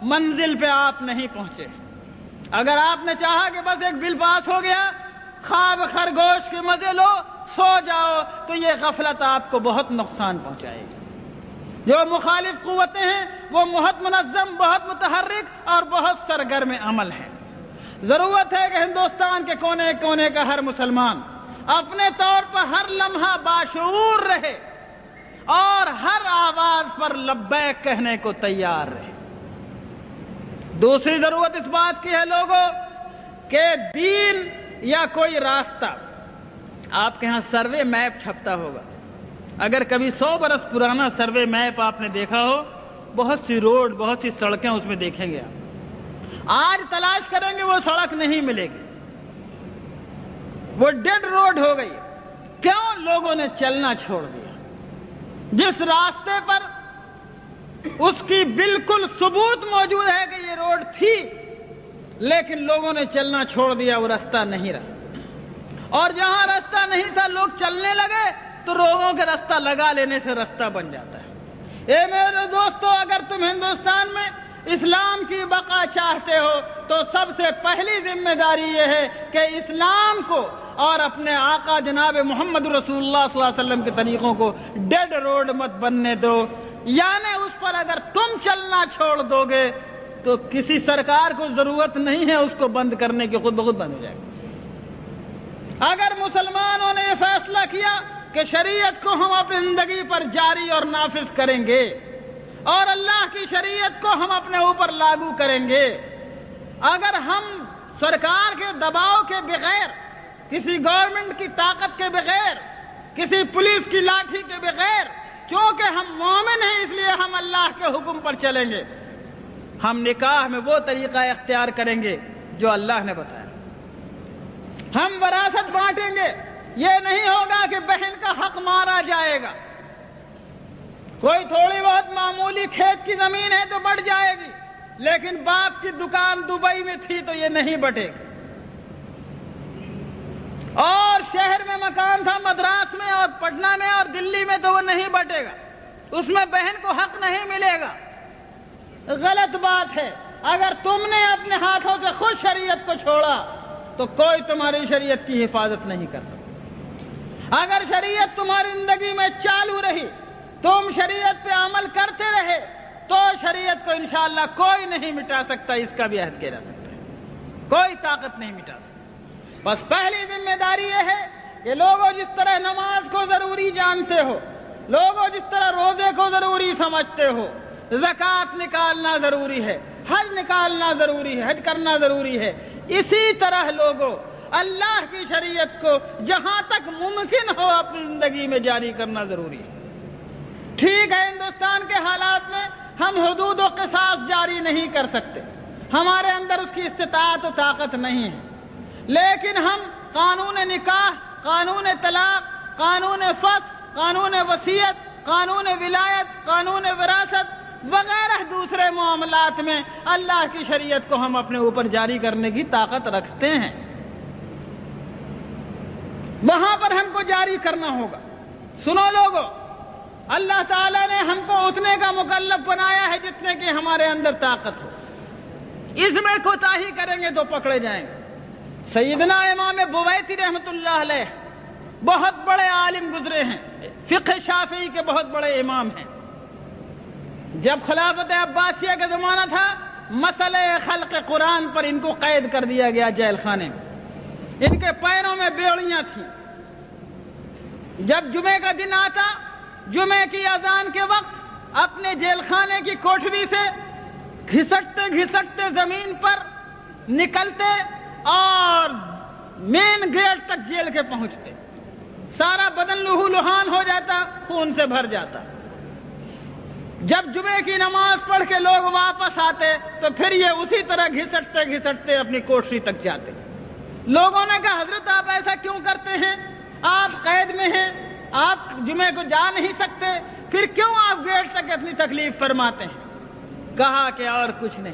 منزل پہ آپ نہیں پہنچے۔ اگر آپ نے چاہا کہ بس ایک بل پاس ہو گیا، خواب خرگوش کے مزے لو، سو جاؤ، تو یہ غفلت آپ کو بہت نقصان پہنچائے گی۔ جو مخالف قوتیں ہیں وہ بہت منظم، بہت متحرک اور بہت سرگرم عمل ہیں۔ ضرورت ہے کہ ہندوستان کے کونے کونے کا ہر مسلمان اپنے طور پر ہر لمحہ باشعور رہے اور ہر آواز پر لبیک کہنے کو تیار رہے۔ دوسری ضرورت اس بات کی ہے لوگوں کہ دین یا کوئی راستہ، آپ کے ہاں سروے میپ چھپتا ہوگا، اگر کبھی 100 برس پرانا سروے میپ آپ نے دیکھا ہو، بہت سی روڈ، بہت سی سڑکیں اس میں دیکھیں گے آپ۔ آج تلاش کریں گے وہ سڑک نہیں ملے گی، وہ ڈیڈ روڈ ہو گئی۔ کیوں؟ لوگوں نے چلنا چھوڑ دیا۔ جس راستے پر اس کی بالکل ثبوت موجود ہے کہ یہ روڈ تھی، لیکن لوگوں نے چلنا چھوڑ دیا، وہ راستہ نہیں رہا۔ اور جہاں راستہ نہیں تھا لوگ چلنے لگے تو لوگوں کے راستہ لگا لینے سے راستہ بن جاتا ہے۔ اے میرے دوستو، اگر تم ہندوستان میں اسلام کی بقا چاہتے ہو تو سب سے پہلی ذمہ داری یہ ہے کہ اسلام کو اور اپنے آقا جناب محمد رسول اللہ صلی اللہ علیہ وسلم کے طریقوں کو ڈیڈ روڈ مت بننے دو۔ یعنی اس پر اگر تم چلنا چھوڑ دو گے تو کسی سرکار کو ضرورت نہیں ہے اس کو بند کرنے کی، خود بخود بند ہو جائے گا۔ اگر مسلمانوں نے یہ فیصلہ کیا کہ شریعت کو ہم اپنی زندگی پر جاری اور نافذ کریں گے اور اللہ کی شریعت کو ہم اپنے اوپر لاگو کریں گے، اگر ہم سرکار کے دباؤ کے بغیر، کسی گورنمنٹ کی طاقت کے بغیر، کسی پولیس کی لاٹھی کے بغیر، کیونکہ ہم مومن ہیں اس لیے ہم اللہ کے حکم پر چلیں گے، ہم نکاح میں وہ طریقہ اختیار کریں گے جو اللہ نے بتایا۔ ہم وراثت بانٹیں گے، یہ نہیں ہوگا کہ بہن کا حق مارا جائے گا۔ کوئی تھوڑی بہت معمولی کھیت کی زمین ہے تو بٹ جائے گی، لیکن باپ کی دکان دبئی میں تھی تو یہ نہیں بٹے گی۔ اور شہر میں مکان تھا، مدراس میں اور پٹنہ میں اور دلی میں، تو وہ نہیں بٹے گا، اس میں بہن کو حق نہیں ملے گا۔ غلط بات ہے۔ اگر تم نے اپنے ہاتھوں سے خود شریعت کو چھوڑا تو کوئی تمہاری شریعت کی حفاظت نہیں کر سکتا۔ اگر شریعت تمہاری زندگی میں چالو رہی، تم شریعت پہ عمل کرتے رہے، تو شریعت کو انشاءاللہ کوئی نہیں مٹا سکتا، اس کا بھی عہد کیا جا سکتا ہے، کوئی طاقت نہیں مٹا سکتا۔ بس پہلی ذمہ داری یہ ہے کہ لوگوں جس طرح نماز کو ضروری جانتے ہو، لوگوں جس طرح روزے کو ضروری سمجھتے ہو، زکوٰۃ نکالنا ضروری ہے، حج نکالنا ضروری ہے، حج کرنا ضروری ہے، اسی طرح لوگوں اللہ کی شریعت کو جہاں تک ممکن ہو اپنی زندگی میں جاری کرنا ضروری ہے۔ ٹھیک ہے، ہندوستان کے حالات میں ہم حدود و قصاص جاری نہیں کر سکتے، ہمارے اندر اس کی استطاعت و طاقت نہیں ہے، لیکن ہم قانون نکاح، قانون طلاق، قانون فسخ، قانون وصیت، قانون ولایت، قانون وراثت وغیرہ دوسرے معاملات میں اللہ کی شریعت کو ہم اپنے اوپر جاری کرنے کی طاقت رکھتے ہیں، وہاں پر ہم کو جاری کرنا ہوگا۔ سنو لوگوں، اللہ تعالیٰ نے ہم کو اتنے کا مکلف بنایا ہے جتنے کی ہمارے اندر طاقت ہو، اس میں کوتاہی کریں گے تو پکڑے جائیں گے۔ سیدنا امام بویتی رحمۃ اللہ علیہ بہت بڑے عالم گزرے ہیں، فقہ شافعی کے بہت بڑے امام ہیں۔ جب خلافت عباسیہ کا زمانہ تھا، مسئلہ خلق قرآن پر ان کو قید کر دیا گیا جیل خانے میں، ان کے پیروں میں بیڑیاں تھیں۔ جب جمعے کا دن آتا، جمعے کی اذان کے وقت اپنے جیل خانے کی کوٹھری سے گھسٹتے گھسٹتے زمین پر نکلتے اور مین گیٹ تک جیل کے پہنچتے، سارا بدن لہو لہان ہو جاتا، خون سے بھر جاتا۔ جب جمعے کی نماز پڑھ کے لوگ واپس آتے تو پھر یہ اسی طرح گھسٹتے گھسٹتے اپنی کوٹھری تک جاتے۔ لوگوں نے کہا حضرت آپ ایسا کیوں کرتے ہیں؟ آپ قید میں ہیں، آپ جمعے کو جا نہیں سکتے، پھر کیوں آپ گیٹ تک اتنی تکلیف فرماتے ہیں؟ کہا کہ اور کچھ نہیں،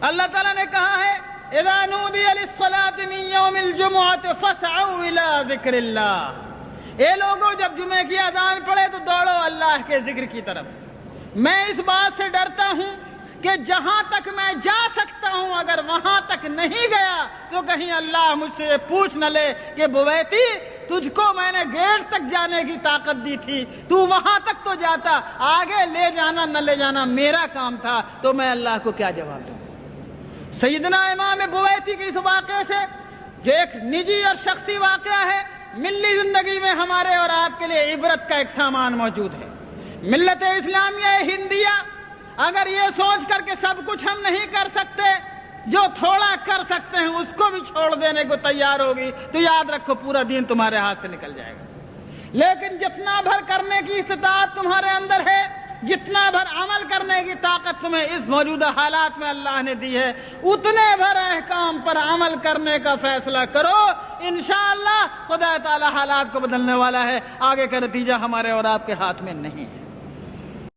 اللہ تعالیٰ نے کہا ہے اذا نودی للصلاة من یوم الجمعة فاسعوا الى ذکر اللہ۔ اے لوگوں، جب جمعے کی اذان پڑھے تو دوڑو اللہ کے ذکر کی طرف۔ میں اس بات سے ڈرتا ہوں کہ جہاں تک میں جا سکتا ہوں اگر وہاں تک نہیں گیا تو کہیں اللہ مجھ سے پوچھ نہ لے کہ بویتی تجھ کو میں نے گیٹ تک جانے کی طاقت دی تھی، تو وہاں تک تو جاتا، آگے لے جانا نہ لے جانا میرا کام تھا، تو میں اللہ کو کیا جواب دوں۔ سیدنا امام بویتی کے اس واقعے سے جو ایک نجی اور شخصی واقعہ ہے، ملی زندگی میں ہمارے اور آپ کے لیے عبرت کا ایک سامان موجود ہے۔ ملت اسلامیہ ہندیہ اگر یہ سوچ کر کے سب کچھ ہم نہیں کر سکتے، جو تھوڑا کر سکتے ہیں اس کو بھی چھوڑ دینے کو تیار ہوگی تو یاد رکھو پورا دین تمہارے ہاتھ سے نکل جائے گا۔ لیکن جتنا بھر کرنے کی استطاعت تمہارے اندر ہے، جتنا بھر عمل کرنے کی طاقت تمہیں اس موجودہ حالات میں اللہ نے دی ہے، اتنے بھر احکام پر عمل کرنے کا فیصلہ کرو، انشاءاللہ خدا تعالی حالات کو بدلنے والا ہے۔ آگے کا نتیجہ ہمارے اور آپ کے ہاتھ میں نہیں ہے۔